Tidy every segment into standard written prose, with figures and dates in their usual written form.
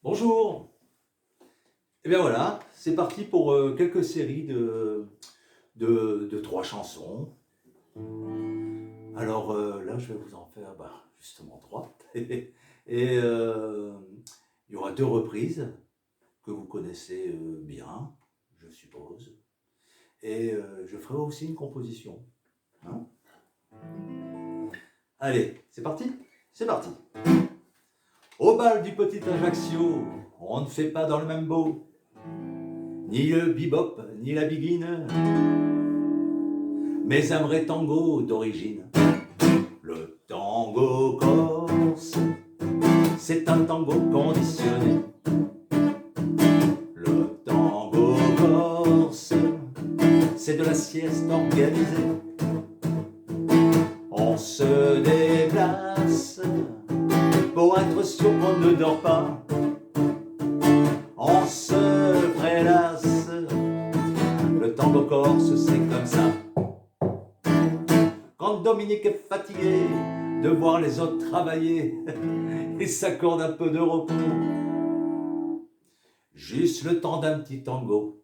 Bonjour. Et bien voilà, c'est parti pour quelques séries de 3 chansons. Alors là, je vais vous en faire justement 3. Et il y aura 2 reprises que vous connaissez bien, je suppose. Et je ferai aussi une composition. Hein. Allez, c'est parti? C'est parti. Au bal du petit Ajaccio, on ne fait pas dans le même beau, ni le bebop, ni la biguine, mais un vrai tango d'origine. Le tango corse, c'est un tango conditionné. Le tango corse, c'est de la sieste organisée. On se déplace pour être sûr qu'on ne dort pas. On se prélasse. Le tango corse, c'est comme ça. Quand Dominique est fatigué de voir les autres travailler, il s'accorde un peu de repos. Juste le temps d'un petit tango.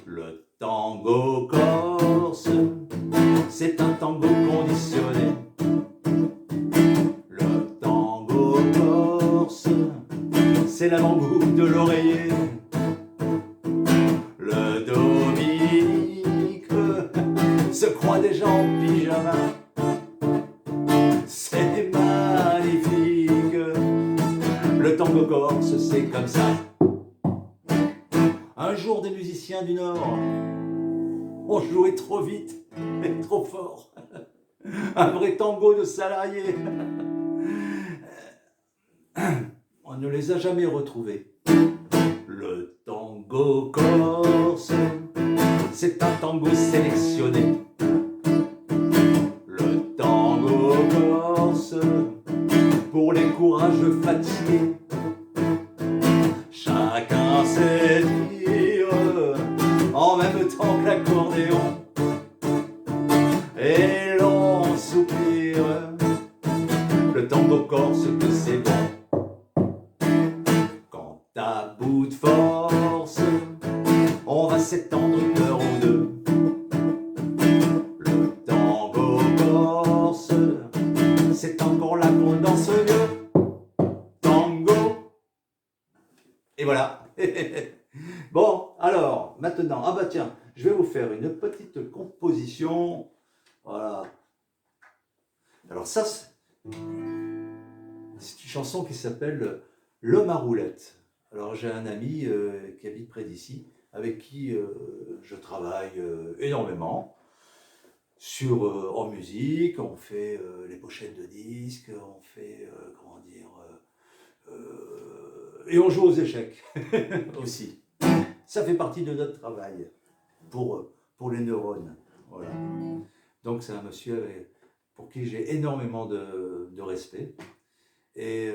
Le tango corse, c'est un tango conditionné. Le tango corse, c'est l'avant-goût de l'oreiller. Le Dominique se croit déjà en pyjama. C'est magnifique. Le tango corse, c'est comme ça. Un jour, des musiciens du Nord ont joué trop vite et trop fort. Un vrai tango de salariés. On ne les a jamais retrouvés. Le tango corse, c'est un tango sélectionné. Le tango corse, pour les courageux fatigués. Chacun sait dire en même temps que l'accordéon. Et l'on soupire, le tango corse que c'est bon. Quand à bout de force, on va s'étendre une heure ou deux. Le tango corse, c'est encore là qu'on danse mieux. Tango. Et voilà. Bon, alors, maintenant, tiens, je vais vous faire une petite composition. Voilà. Alors ça, c'est une chanson qui s'appelle L'homme à roulette. Alors j'ai un ami qui habite près d'ici, avec qui je travaille énormément en musique. On fait les pochettes de disques, on fait, et on joue aux échecs aussi. Ça fait partie de notre travail pour les neurones. Voilà. Donc c'est un monsieur pour qui j'ai énormément de respect. Et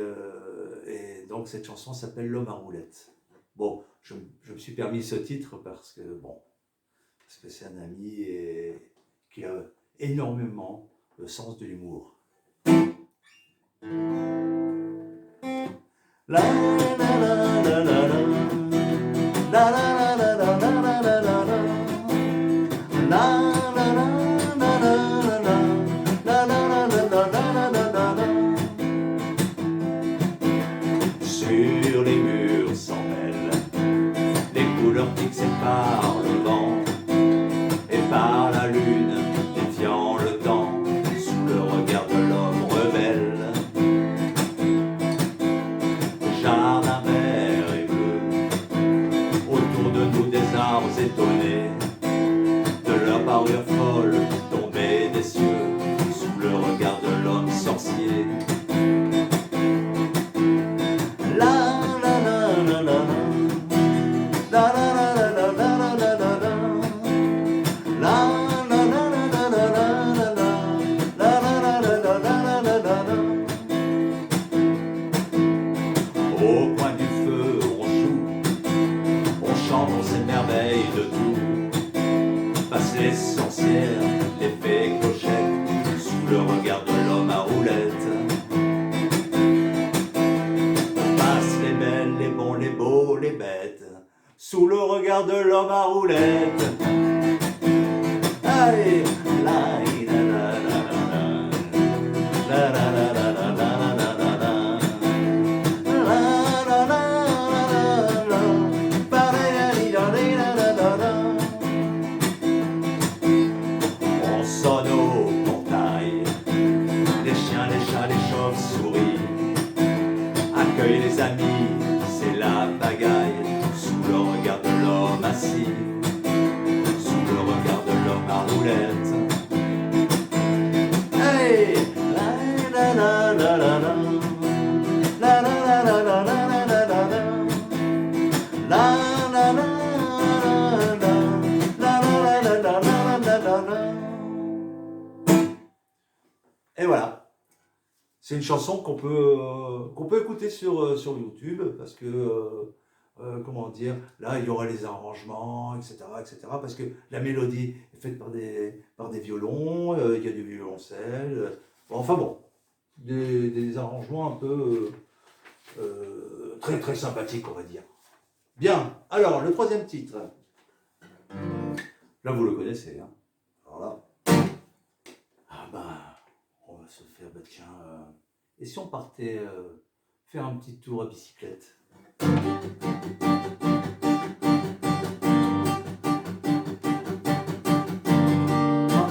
donc cette chanson s'appelle L'homme à roulette. Bon, je me suis permis ce titre parce que c'est un ami et qui a énormément le sens de l'humour. La la la la la la la la la la la la la la. Sur les murs s'en mêlent les couleurs fixées par le vent et par la lune défiant le temps sous le regard de l'homme rebelle. Jardin vert et bleu, autour de nous des arbres étonnés de leur parure folle tombée des cieux sous le regard de l'homme sorcier. Au coin du feu, on joue, on chante, on s'émerveille de tout. Passe l'essentiel, l'effet clochette, sous le regard de l'homme à roulette. Passe les belles, les sous le regard de l'homme à roulette. Allez, la la la la la la la la la la la la la. On sonne au portail, les chiens, les chats, les chauves-souris accueillent les amis, c'est la pagaille, sous le regard de l'homme assis, sous le regard de l'homme à roulette. Hey, la la la la la. La la la la la la la la la. La la la la la la la la la la. Et voilà. C'est une chanson qu'on peut écouter sur YouTube parce que comment dire, là il y aura les arrangements, etc., parce que la mélodie est faite par des violons, il y a du violoncelle, enfin bon, des arrangements un peu très très sympathiques, on va dire. Bien, alors le troisième titre, là vous le connaissez, hein. Alors là, ah bah, on va se faire, bah tiens, et si on partait faire un petit tour à bicyclette? Quand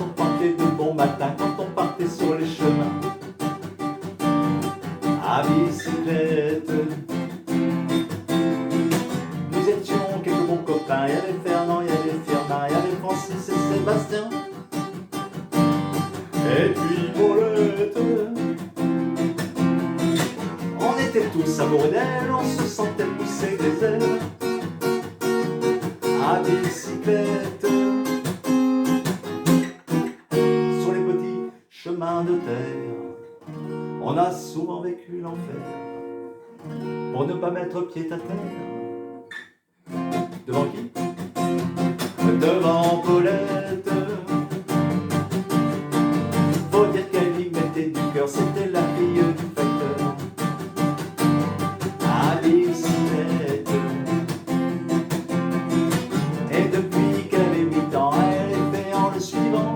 on partait de bon matin, quand on partait sur les chemins à bicyclette, nous étions quelques bons copains. Il y avait Fernand, il y avait Firmin, il y avait Francis et Sébastien, et puis Paulette. On était tous amoureux d'elle, on se sentait pousser des ailes à bicyclette sur les petits chemins de terre. On a souvent vécu l'enfer pour ne pas mettre pied à terre. Devant qui? Devant Paulette. Faut dire qu'elle y mettait du cœur, c'était la fille du facteur à bicyclette. Et depuis qu'elle avait 8 ans, elle est fait en le suivant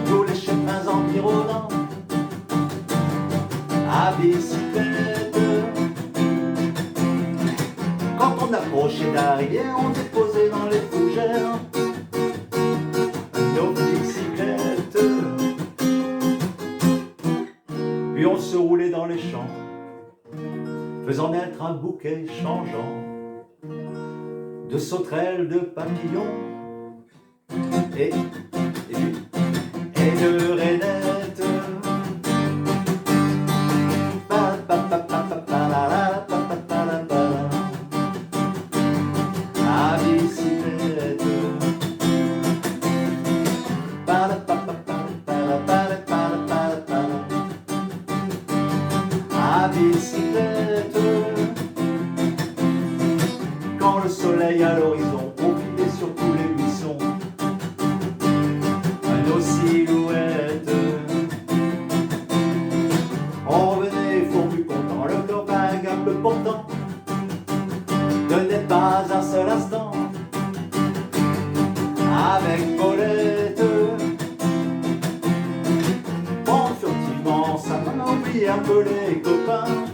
tous les chemins environnants à bicyclette. Quand on approchait d'arrière, on déposait dans les fougères nos bicyclettes. Puis on se roulait dans les champs, faisant naître un bouquet changeant de sauterelles, de papillons et de rainettes. À bicyclette. À bicyclette. Quand le soleil à l'horizon profilait sur tous les buissons, nos silhouettes, on revenait fourbu content, le cœur vague un peu portant, de pas un seul instant avec Paulette. Prendre furtivement sa main, oublier un peu les copains,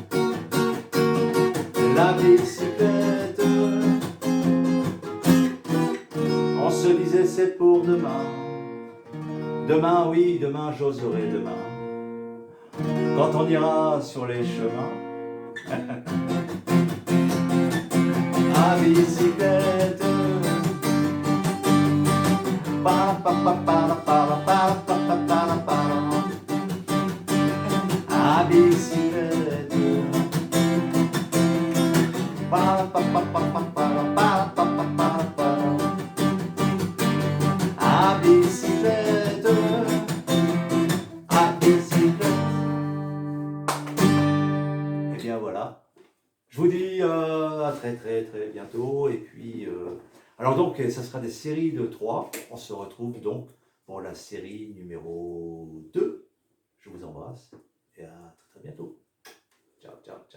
la bicyclette. On se disait c'est pour demain. Demain, oui, demain, j'oserai demain. Quand on ira sur les chemins à bicyclette. À bicyclette. À bicyclette. À bicyclette. Et bien voilà. Je vous dis à très très très bientôt. Et puis, alors donc, ça sera des séries de 3. On se retrouve donc pour la série numéro 2. Je vous embrasse et à très très bientôt. Ciao, ciao, ciao.